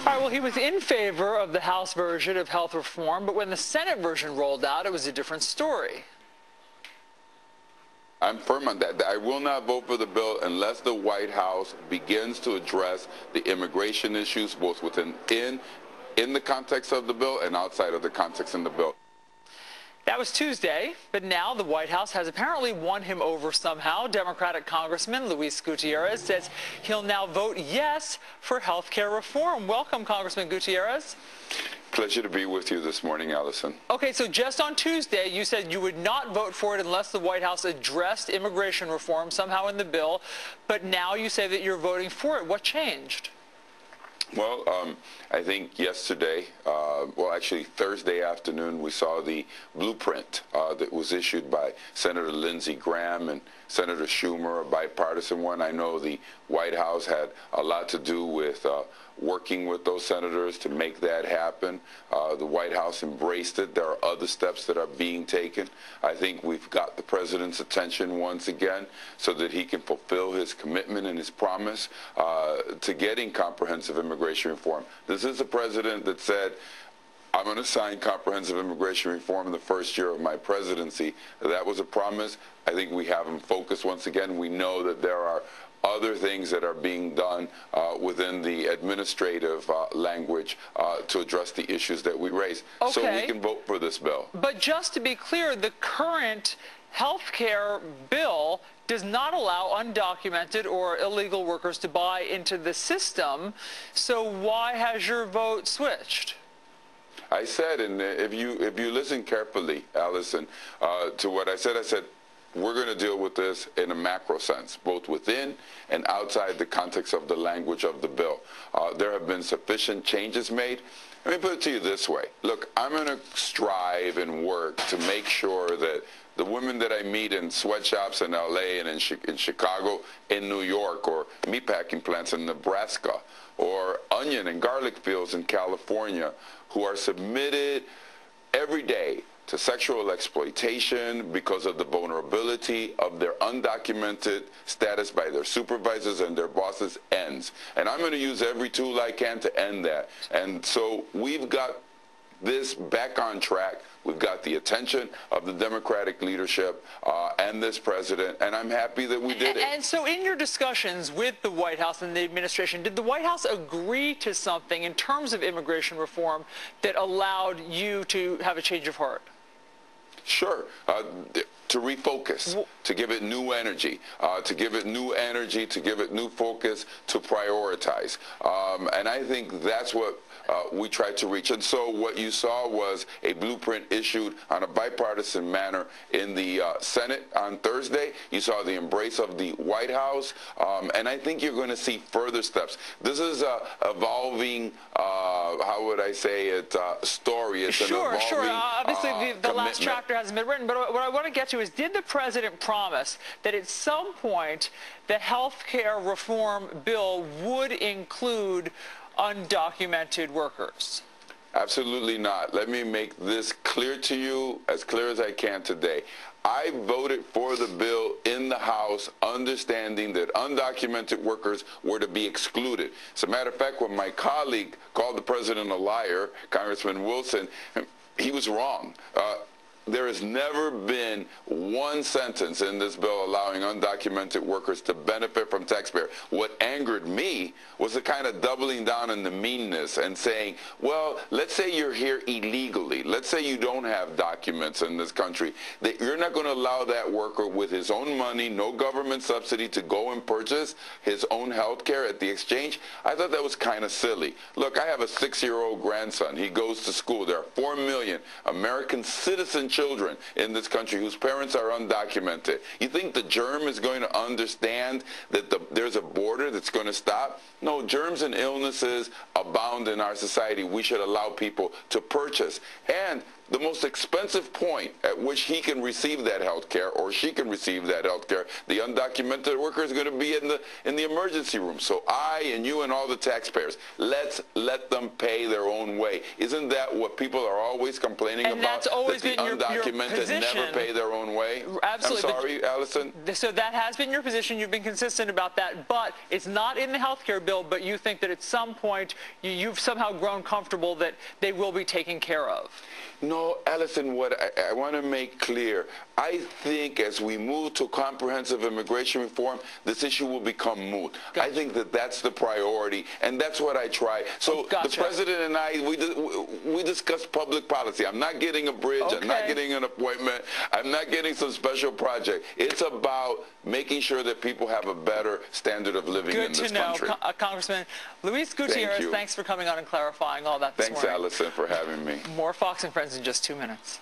All right, well, he was in favor of the House version of health reform, but when the Senate version rolled out, it was a different story. I'm firm on that. I will not vote for the bill unless the White House begins to address the immigration issues, both within in the context of the bill and outside of the context in the bill. That was Tuesday, but now the White House has apparently won him over somehow. Democratic Congressman Luis Gutierrez says he'll now vote yes for health care reform. Welcome, Congressman Gutierrez. Pleasure to be with you this morning, Allison. Okay, so just on Tuesday, you said you would not vote for it unless the White House addressed immigration reform somehow in the bill, but now you say that you're voting for it. What changed? Well, I think yesterday, well, actually Thursday afternoon, we saw the blueprint that was issued by Senator Lindsey Graham and Senator Schumer, a bipartisan one. I know the White House had a lot to do with working with those senators to make that happen. The White House embraced it. There are other steps that are being taken. I think we've got the president's attention once again so that he can fulfill his commitment and his promise to getting comprehensive immigration reform. This is a president that said, I'm going to sign comprehensive immigration reform in the first year of my presidency. That was a promise. I think we have him focused once again. We know that there are other things that are being done within the administrative language to address the issues that we raise. Okay. So we can vote for this bill. But just to be clear, the current health care bill does not allow undocumented or illegal workers to buy into the system. So why has your vote switched? I said, and if you listen carefully, Allison, to what I said we're going to deal with this in a macro sense, both within and outside the context of the language of the bill. There have been sufficient changes made. Let me put it to you this way. Look, I'm going to strive and work to make sure that the women that I meet in sweatshops in L.A. and in Chicago, in New York, or meatpacking plants in Nebraska, or onion and garlic fields in California, who are submitted every day to sexual exploitation because of the vulnerability of their undocumented status by their supervisors and their bosses ends. And I'm going to use every tool I can to end that. And so we've got this back on track. We've got the attention of the Democratic leadership and this president, and I'm happy that we did it. And so in your discussions with the White House and the administration, did the White House agree to something in terms of immigration reform that allowed you to have a change of heart? Sure. To refocus, to give it new energy, to give it new focus, to prioritize. And I think that's what we tried to reach. And so what you saw was a blueprint issued on a bipartisan manner in the Senate on Thursday. You saw the embrace of the White House. And I think you're going to see further steps. This is a evolving, how would I say it, story. It's sure, an evolving, obviously, the last chapter hasn't been written. But what I want to get to is, did the president promise that at some point the health care reform bill would include undocumented workers? Absolutely not. Let me make this clear to you, as clear as I can today. I voted for the bill in the House, understanding that undocumented workers were to be excluded. As a matter of fact, when my colleague called the president a liar, Congressman Wilson, he was wrong. There has never been one sentence in this bill allowing undocumented workers to benefit from taxpayer. What angered me was the kind of doubling down on the meanness and saying, well, let's say you're here illegally. Let's say you don't have documents in this country. That you're not going to allow that worker with his own money, no government subsidy, to go and purchase his own health care at the exchange. I thought that was kind of silly. Look, I have a 6-year-old grandson. He goes to school. There are 4 million American citizen children in this country whose parents are undocumented. You think the germ is going to understand that there's a border that's going to stop? No, germs and illnesses abound in our society. We should allow people to purchase. And the most expensive point at which he can receive that health care or she can receive that health care, the undocumented worker is going to be in the emergency room. So I and you and all the taxpayers, let's let them pay their own way. Isn't that what people are always complaining about? That's always that been the your undocumented position. never pay their own way? Absolutely. I'm sorry, Allison? So that has been your position. You've been consistent about that, but it's not in the health care bill, but you think that at some point you've somehow grown comfortable that they will be taken care of. No, Allison, what I want to make clear, I think as we move to comprehensive immigration reform, this issue will become moot. Gotcha. I think that that's the priority, and that's what I try. So Gotcha. the president and I, we discuss public policy. I'm not getting a bridge. Okay. I'm not getting an appointment. I'm not getting some special project. It's about making sure that people have a better standard of living in this country. Good to know. Congressman Luis Gutierrez, thanks for coming on and clarifying all that this morning. Thanks, Allison, for having me. More Fox and Friends in just 2 minutes.